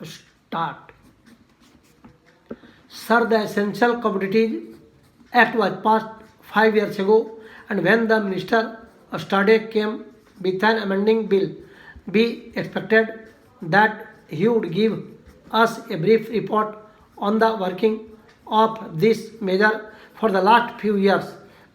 start. Sir, the Essential Commodities Act was passed 5 years ago, and when the Minister Stade came with an amending bill, we expected that he would give us a brief report on the working of this measure for the last few years.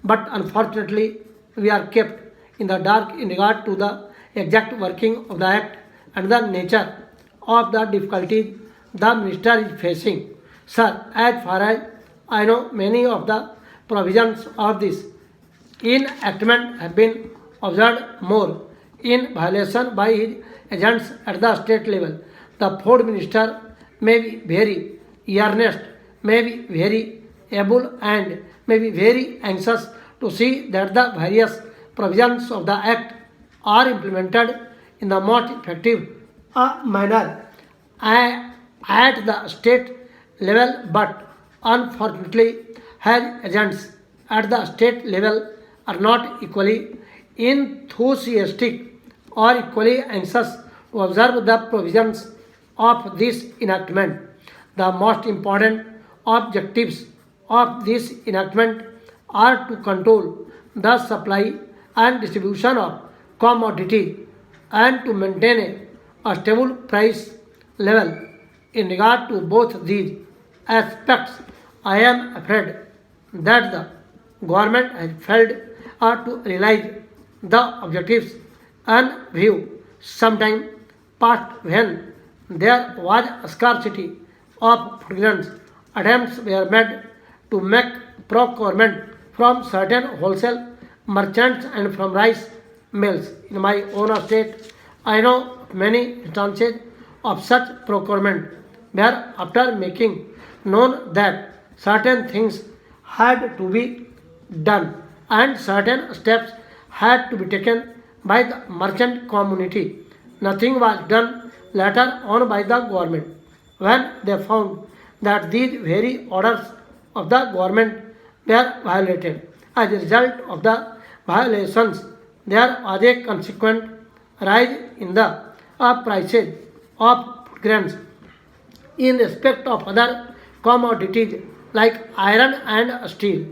But unfortunately, we are kept in the dark in regard to the exact working of the Act and the nature of the difficulties the Minister is facing. Sir, as far as I know, many of the provisions of this enactment have been observed more in violation by his agents at the state level. The food minister may be very earnest, may be very able, and may be very anxious to see that the various provisions of the Act are implemented in the most effective manner at the state level, but unfortunately, his agents at the state level are not equally enthusiastic or equally anxious to observe the provisions of this enactment. The most important objectives of this enactment are to control the supply and distribution of commodity and to maintain a stable price level. In regard to both these aspects, I am afraid that the government has failed to realize the objectives and view sometime past when there was a scarcity of food grains. Attempts were made to make procurement from certain wholesale merchants and from rice mills. In my own state, I know many instances of such procurement where after making known that certain things had to be done and certain steps had to be taken by the merchant community, nothing was done later on by the government. When they found that these very orders of the government were violated, as a result of the violations, there was a consequent rise in the prices of food grains. In respect of other commodities like iron and steel,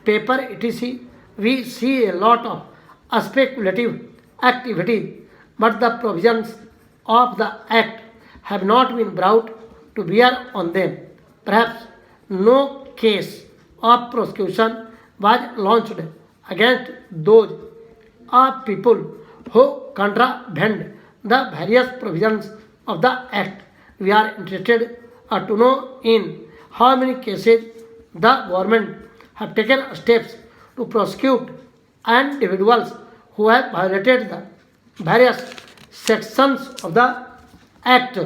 paper, etc., we see a lot of speculative activity, but the provisions of the Act have not been brought to bear on them. Perhaps no case of prosecution was launched against those people who contravene the various provisions of the Act. We are interested to know in how many cases the government have taken steps to prosecute individuals who have violated the various sections of the Act.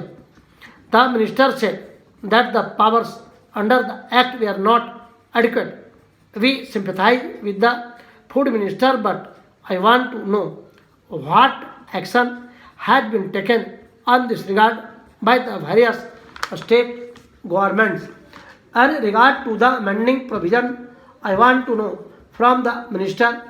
The minister said that the powers under the Act were not adequate. We sympathize with the food minister, but I want to know what action has been taken on this regard by the various state governments. And regard to the amending provision, I want to know from the minister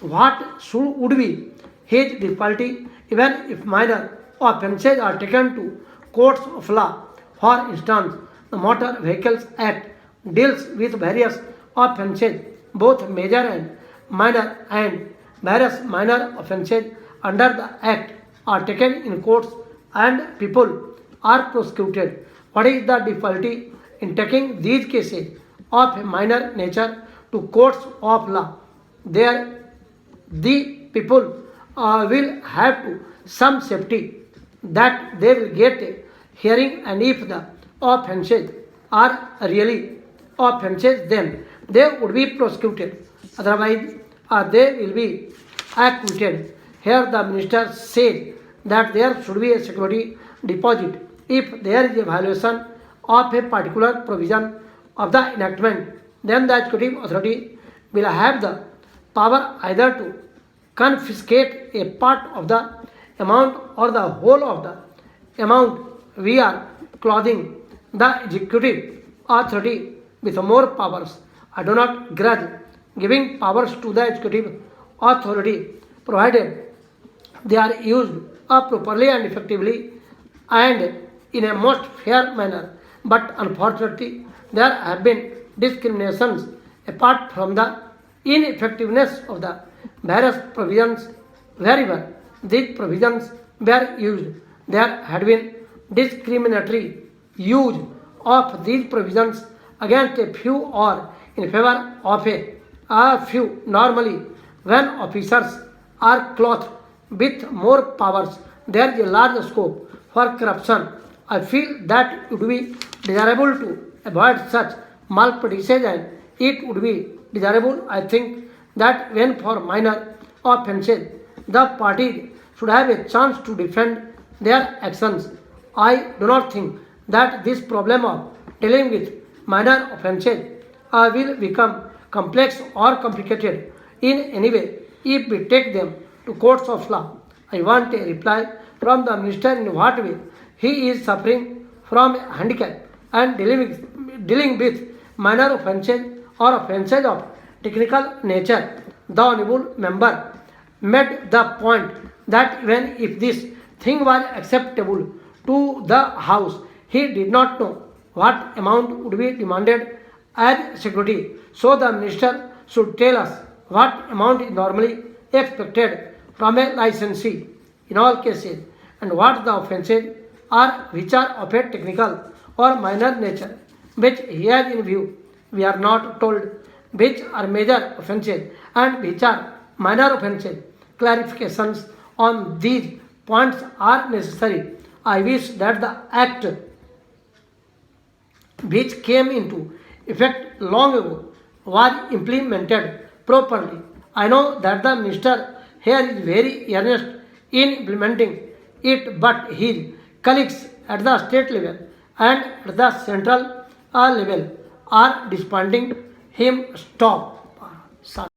what would be his difficulty even if minor offences are taken to courts of law. For instance, the Motor Vehicles Act deals with various offences, both major and minor, and various minor offences under the Act are taken in courts and people are prosecuted. What is the difficulty in taking these cases of a minor nature to courts of law? There, the people will have to some safety that they will get a hearing, and if the offences are really offences, then they would be prosecuted. Otherwise, they will be acquitted. Here the minister said that there should be a security deposit if there is a violation of a particular provision of the enactment. Then the executive authority will have the power either to confiscate a part of the amount or the whole of the amount. We are clothing the executive authority with more powers. I do not grudge giving powers to the executive authority provided they are used properly and effectively, and in a most fair manner. But unfortunately, there have been discriminations apart from the ineffectiveness of the various provisions. Wherever these provisions were used, there had been discriminatory use of these provisions against a few or in favor of a few. Normally, when officers are clothed with more powers, there is a large scope for corruption. I feel that it would be desirable to avoid such malpractices, and it would be desirable, I think, that when for minor offences, the parties should have a chance to defend their actions. I do not think that this problem of dealing with minor offences will become complex or complicated in any way if we take them to courts of law. I want a reply from the minister in what way he is suffering from a handicap and dealing with minor offences or offences of technical nature. The honourable member made the point that even if this thing was acceptable to the House, he did not know what amount would be demanded as security. So the minister should tell us what amount is normally expected from a licensee in all cases and what the offences are which are of a technical or minor nature which he has in view. We are not told which are major offences and which are minor offences. Clarifications on these points are necessary. I wish that the Act which came into effect long ago was implemented properly. I know that the minister here is very earnest in implementing it, but his colleagues at the state level and at the central level are disbanding him. Stop.